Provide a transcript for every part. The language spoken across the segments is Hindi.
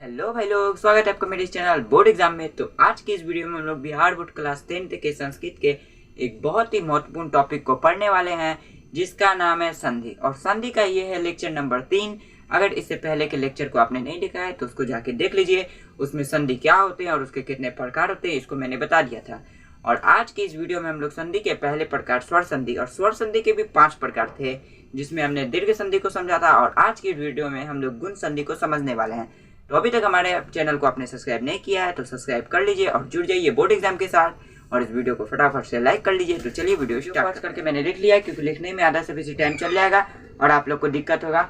हेलो भाई लोग, स्वागत है आपका मेरे इस चैनल बोर्ड एग्जाम में। तो आज की इस वीडियो में हम लोग बिहार बोर्ड क्लास 10th के संस्कृत के एक बहुत ही महत्वपूर्ण टॉपिक को पढ़ने वाले हैं, जिसका नाम है संधि। और संधि का ये है लेक्चर नंबर 3। अगर इससे पहले के लेक्चर को आपने नहीं देखा है तो उसको जाके देख लीजिए। उसमें संधि क्या होते हैं और उसके कितने प्रकार होते हैं इसको मैंने बता दिया था। और आज की इस वीडियो में हम लोग संधि के पहले प्रकार स्वर संधि, और स्वर संधि के भी 5 प्रकार थे, जिसमें हमने दीर्घ संधि को समझा था। और आज की वीडियो में हम लोग गुण संधि को समझने वाले हैं। तो अभी तक हमारे चैनल को आपने सब्सक्राइब नहीं किया है तो सब्सक्राइब कर लीजिए और जुड़ जाइए बोर्ड एग्जाम के साथ। और इस वीडियो को फटाफट से लाइक कर लीजिए। तो चलिए वीडियो स्टार्ट करके मैंने लिख लिया है, क्योंकि लिखने में आधा से बेसी टाइम चल जाएगा और आप लोग को दिक्कत होगा।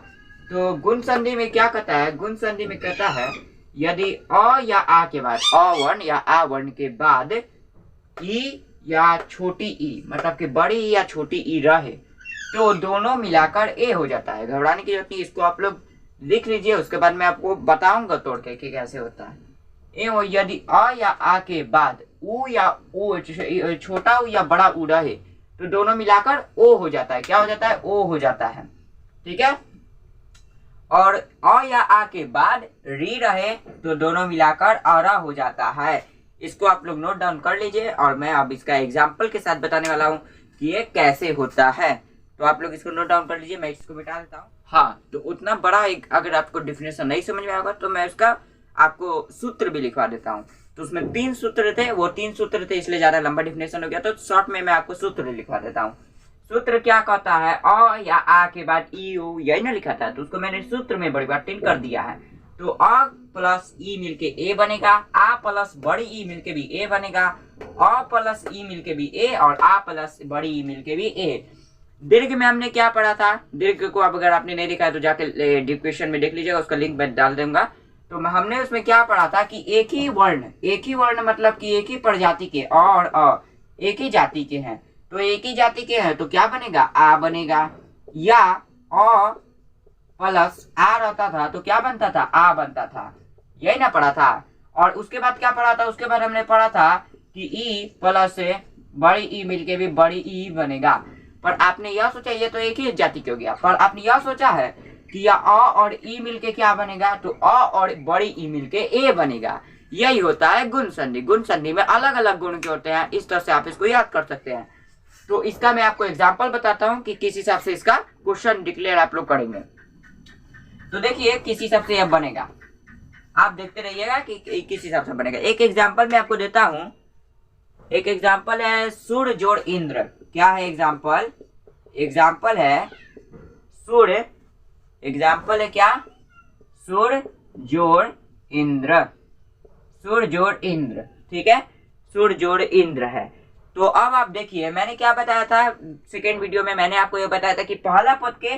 तो गुण संधि में क्या कहता है? गुण संधि में कहता है यदि अ या आ के बाद, अ वर्ण या आ वर्ण के बाद ई या छोटी ई, मतलब कि बड़ी ई या छोटी ई रहे तो दोनों मिलाकर ए हो जाता है। घबराने की जरूरत नहीं, इसको आप लोग लिख लीजिए। उसके बाद मैं आपको बताऊंगा तोड़ के कि कैसे होता है। यदि अ या आ के बाद उ या उ, छोटा उ या बड़ा उ रहे तो दोनों मिलाकर ओ हो जाता है। क्या हो जाता है? ओ हो जाता है। ठीक है। और अ या आ के बाद री रहे तो दोनों मिलाकर अरा हो जाता है। इसको आप लोग नोट डाउन कर लीजिए और मैं अब इसका एग्जाम्पल के साथ बताने वाला हूँ कि ये कैसे होता है। तो आप लोग इसको नोट डाउन कर लीजिए, मैं इसको मिटा देता हूँ। हाँ, तो उतना बड़ा एक अगर आपको डिफिनेशन नहीं समझ में आएगा तो मैं उसका आपको सूत्र भी लिखवा देता हूँ। तो उसमें 3 सूत्र थे, वो 3 सूत्र थे, इसलिए ज्यादा लंबा डिफिनेशन हो गया। तो शॉर्ट में मैं आपको सूत्र लिखवा देता हूँ। सूत्र क्या कहता है? अ या आ के बाद ई उ, यही ना लिखा था, तो उसको मैंने सूत्र में परिवर्तन कर दिया है। तो अ प्लस ई मिलके ए बनेगा, आ प्लस बड़ी ई मिलके भी ए बनेगा, अ प्लस ई मिलके भी ए, और आ प्लस बड़ी ई मिलके भी ए। दीर्घ में हमने क्या पढ़ा था? दीर्घ को अब अगर आपने नहीं देखा है तो जाके डिस्क्रिप्शन में देख लीजिएगा, उसका लिंक मैं डाल दूंगा। तो हमने उसमें क्या पढ़ा था कि एक ही वर्ण मतलब कि एक ही प्रजाति के और एक ही जाति के हैं। तो एक ही जाति के हैं तो क्या बनेगा? आ बनेगा। या अ प्लस आ रहता था तो क्या बनता था? आ बनता था। यही ना पढ़ा था। और उसके बाद क्या पढ़ा था? उसके बाद हमने पढ़ा था कि ई प्लस बड़ी ई मिलके भी बड़ी ई बनेगा। पर आपने यह सोचा ये तो एक ही जाति के हो गया, पर आपने यह सोचा है कि यह अ और ई मिलके क्या बनेगा? तो अ और बड़ी ई मिलके ए बनेगा। यही होता है गुण संधि। गुण संधि में अलग अलग गुण के होते हैं, इस तरह से आप इसको याद कर सकते हैं। तो इसका मैं आपको एग्जाम्पल बताता हूँ कि किस हिसाब से इसका क्वेश्चन डिक्लेयर आप लोग करेंगे। तो देखिए किस हिसाब से यह बनेगा, आप देखते रहिएगा कि किस हिसाब से बनेगा। एक एग्जाम्पल मैं आपको देता हूँ। एक एग्जाम्पल है सूर्य जोड़ इंद्र। क्या है एग्जाम्पल? एग्जाम्पल है सूर्य, एग्जाम्पल है क्या? सूर्य जोड़ इंद्र, सूर्य जोड़ इंद्र। ठीक है, सूर्य जोड़ इंद्र है। तो अब आप देखिए मैंने क्या बताया था सेकेंड वीडियो में, मैंने आपको यह बताया था कि पहला पद के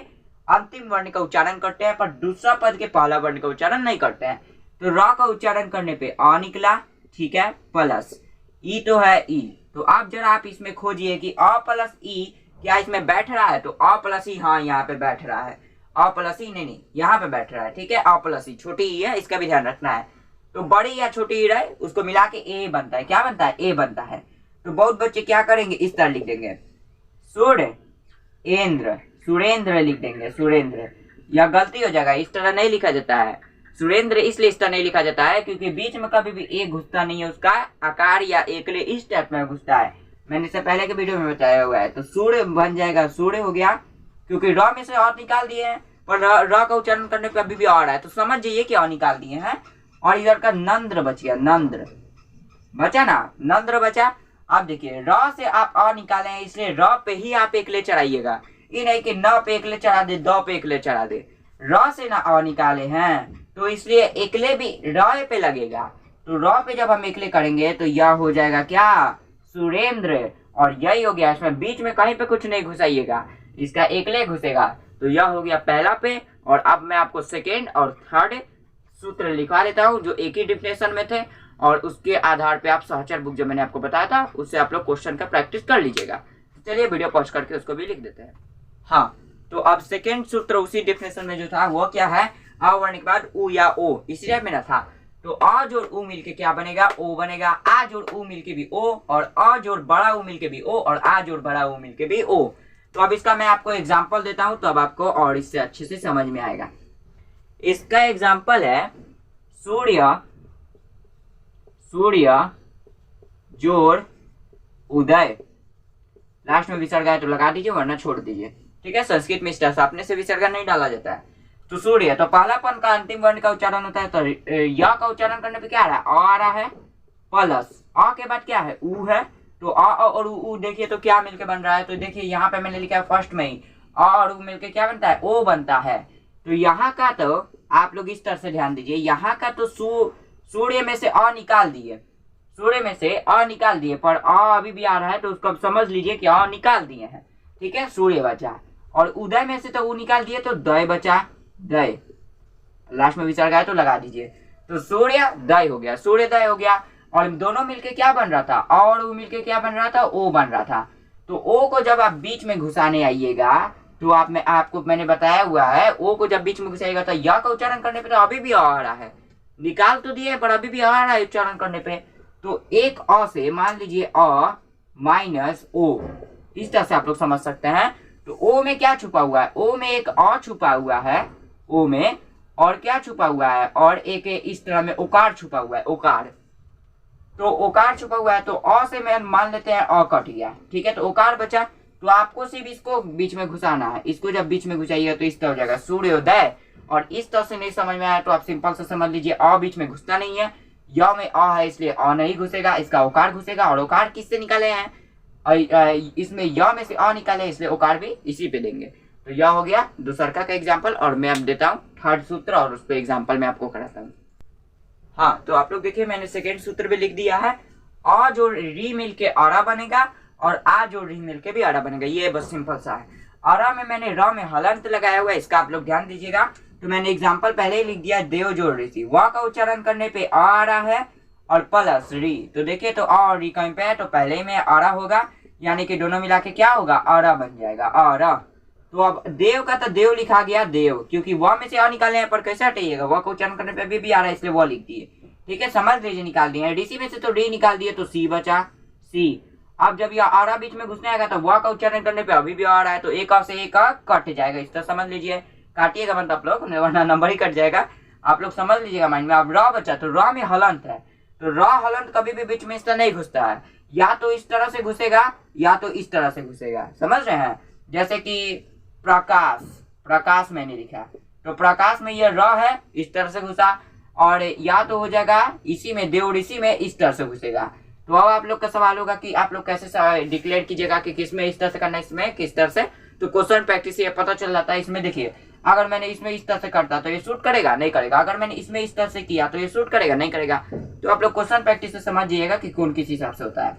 अंतिम वर्ण का उच्चारण करते हैं पर दूसरा पद के पहला वर्ण का उच्चारण नहीं करते हैं। तो र का उच्चारण करने पे अ निकला, ठीक है, प्लस ई तो है ई। तो अब जरा आप इसमें खोजिए कि अ प्लस ई क्या इसमें बैठ रहा है? तो अ प्लस ई, हाँ यहाँ पे बैठ रहा है। अ प्लस ई नहीं, यहाँ पे बैठ रहा है। ठीक है, अ प्लस ई छोटी ई है, इसका भी ध्यान रखना है। तो बड़ी या छोटी ई रहे उसको मिला के ए बनता है। क्या बनता है? ए बनता है। तो बहुत बच्चे क्या करेंगे, इस तरह लिख देंगे सूर्य इंद्र, सुरेंद्र लिख देंगे सुरेंद्र। यह गलती हो जाएगा, इस तरह नहीं लिखा जाता है। सुरेंद्र इसलिए इस तरह नहीं लिखा जाता है क्योंकि बीच में कभी भी ए घुसता नहीं है, उसका आकार या एकले इस टाइप में घुसता है। मैंने इससे पहले के वीडियो में बताया हुआ है। तो सूर्य बन जाएगा, सूर्य हो गया, क्योंकि र में से और निकाल दिए हैं, पर र का उच्चारण करने पे अभी भी और है, तो समझ जाइए कि और निकाल दिए हैं। और इधर का नंद्र बच गया, नंद्र बचा ना, नंद्र बचा। अब देखिए र से आप अ निकाले हैं, इसलिए र पे ही आप एकले चढ़ाइएगा। ये नहीं कि न पे एकले चढ़ा दे, द पे एकले चढ़ा दे। र से ना अ निकाले हैं तो इसलिए एकले भी र पे लगेगा। तो र पे जब हम एकले करेंगे तो यह हो जाएगा क्या? सुरेंद्र। और यही हो गया, इसमें बीच में कहीं पे कुछ नहीं घुसाइएगा, इसका एकले घुसेगा। तो यह हो गया पहला पे। और अब मैं आपको सेकेंड और थर्ड सूत्र लिखवा देता हूँ जो एक ही डिफिनेशन में थे, और उसके आधार पे आप सहचर बुक जो मैंने आपको बताया था उससे आप लोग क्वेश्चन का प्रैक्टिस कर लीजिएगा। चलिए वीडियो पॉज करके उसको भी लिख देते हैं। हाँ, तो अब सेकेंड सूत्र उसी डिफिनेशन में जो था वो क्या है? अ वर्ण के बाद उ या ओ, इसी टाइप में ना था। तो अ जोड़ उ मिलके क्या बनेगा? ओ बनेगा। आ जोड़ उ मिलके भी ओ, और अ जोड़ बड़ा उ मिलके भी ओ, और आ जोड़ बड़ा उ मिलके भी ओ। तो अब इसका मैं आपको एग्जाम्पल देता हूं, तो अब आपको और इससे अच्छे से समझ में आएगा। इसका एग्जाम्पल है सूर्य जोड़ उदय। लास्ट में विसर्ग है तो लगा दीजिए, वरना छोड़ दीजिए। ठीक है, संस्कृत में इस तरह से अपने से विसर्ग नहीं डाला जाता है। तो सूर्य, तो पहलापन का अंतिम वर्ण का उच्चारण होता है, तो य का उच्चारण करने पे क्या आ रहा है? आ रहा है, प्लस आ के बाद क्या है? ऊ है। तो आ और ऊ देखिए तो क्या मिलके बन रहा है? तो देखिए यहाँ पे मैंने लिखा है फर्स्ट में ही आ और ऊ मिलके क्या बनता है? ओ बनता है। तो यहाँ का तो आप लोग इस तरह से ध्यान दीजिए, यहाँ का तो सूर्य में से अ निकाल दिए, सूर्य में से अ निकाल दिए, पर अ अभी भी आ रहा है, तो उसको अब समझ लीजिए कि अ निकाल दिए हैं। ठीक है, सूर्य बचा। और उदय में से तो ऊ निकाल दिए, तो दय बचा, दय। लास्ट में विसर्ग है तो लगा दीजिए। तो सूर्य दय हो गया, सूर्योदय हो गया। और दोनों मिलके क्या बन रहा था? और ऊ मिलके क्या बन रहा था? ओ बन रहा था। तो ओ को जब आप बीच में घुसाने आइएगा, तो आपको मैंने बताया हुआ है, ओ को जब बीच में घुसाएगा तो या का उच्चारण करने पे तो अभी भी आ रहा है, निकाल तो दिए पर अभी भी आ रहा है उच्चारण करने पे। तो एक अ से मान लीजिए अ माइनस ओ, इस तरह से आप लोग समझ सकते हैं। तो ओ में क्या छुपा हुआ है? ओ में एक अ छुपा हुआ है, ओ में, और क्या छुपा हुआ है? और एक इस तरह में ओकार छुपा हुआ है, ओकार। तो ओकार छुपा हुआ है, तो अ से मैं मान लेते हैं अ कट गया। ठीक है, तो ओकार बचा। तो आपको सिर्फ इसको बीच में घुसाना है, इसको जब बीच में घुसाइएगा तो इस तरह हो जाएगा सूर्योदय। और इस तरह से नहीं समझ में आया तो आप सिंपल से समझ लीजिए अ बीच में घुसता नहीं है, य में अ है इसलिए अ नहीं घुसेगा, इसका ओकार घुसेगा। और ओकार किससे निकाले हैं? इसमें य में से अ निकाले, इसलिए ओकार भी इसी पे देंगे। तो यह हो गया दूसरका का एग्जाम्पल। और मैं अब देता हूँ थर्ड सूत्र, और उस पर एग्जाम्पल मैं आपको कराता हूँ। हाँ, तो आप लोग देखिए मैंने सेकेंड सूत्र भी लिख दिया है। अ जो री मिल के आरा बनेगा, और आ जो री मिल के भी आरा बनेगा। ये बस सिंपल सा है। आरा में मैंने र में हलंत लगाया हुआ है, इसका आप लोग ध्यान दीजिएगा। तो मैंने एग्जाम्पल पहले ही लिख दिया, देव जोड़ ऋषि। वा का उच्चारण करने पे आ रहा है, और प्लस री। तो देखिए तो आ और री कहीं पे है, तो पहले ही में आरा होगा, यानी कि दोनों मिला के क्या होगा? आरा बन जाएगा, आरा। तो अब देव का तो देव लिखा गया, देव, क्योंकि वह में से आ निकाले हैं, पर कैसे हटाइएगा? वह का उच्चारण करने पे अभी भी आ रहा है, इसलिए वह लिख दिए। ठीक है, समझ लीजिए, निकाल दिए। डीसी में से तो डी निकाल दिए, तो सी बचा, सी। अब जब यह आरा बीच में घुसने आएगा तो वह का उच्चारण करने पे अभी भी आ रहा है, तो एक से एक कट जाएगा। इस तरह समझ लीजिए, काटिएगा मतलब आप लोग, वरना नंबर ही कट जाएगा। आप लोग समझ लीजिएगा माइंड में। अब र बचा, तो र में हलंत है, तो र हलंत कभी भी बीच में इस तरह नहीं घुसता है, या तो इस तरह से घुसेगा या तो इस तरह से घुसेगा। समझ रहे हैं? जैसे कि प्रकाश, प्रकाश मैंने लिखा, तो प्रकाश में ये र है, इस तरह से घुसा, और या तो हो जाएगा इसी में, देव ऋषि में इस तरह से घुसेगा। तो अब आप लोग का सवाल होगा कि आप लोग कैसे डिक्लेयर कीजिएगा कि किसमें इस तरह से करना है, इसमें किस तरह से। तो क्वेश्चन प्रैक्टिस से पता चल जाता है। इसमें देखिए, अगर मैंने इसमें इस तरह से करता तो ये शूट करेगा, नहीं करेगा। अगर मैंने इसमें इस तरह से किया तो ये शूट करेगा, नहीं करेगा। तो आप लोग क्वेश्चन प्रैक्टिस से समझिएगा कि कौन किस हिसाब से होता है।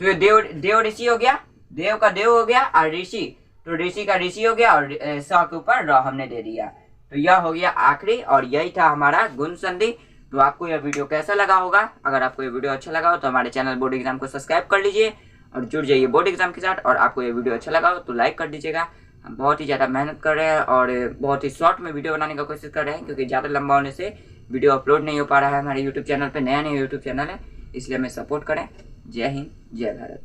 तो ये देव ऋषि हो गया, देव का देव हो गया, और ऋषि, तो ऋषि का ऋषि हो गया, और स के ऊपर र हमने दे दिया। तो यह हो गया आखिरी, और यही था हमारा गुण संधि। तो आपको यह वीडियो कैसा लगा होगा? अगर आपको ये वीडियो अच्छा लगा हो तो हमारे चैनल बोर्ड एग्जाम को सब्सक्राइब कर लीजिए और जुड़ जाइए बोर्ड एग्जाम के साथ। और आपको ये वीडियो अच्छा लगा हो तो लाइक कर दीजिएगा। हम बहुत ही ज़्यादा मेहनत कर रहे हैं और बहुत ही शॉर्ट में वीडियो बनाने का कोशिश कर रहे हैं, क्योंकि ज़्यादा लंबा होने से वीडियो अपलोड नहीं हो पा रहा है। हमारे यूट्यूब चैनल पर नया यूट्यूब चैनल है, इसलिए हमें सपोर्ट करें। जय हिंद, जय भारत।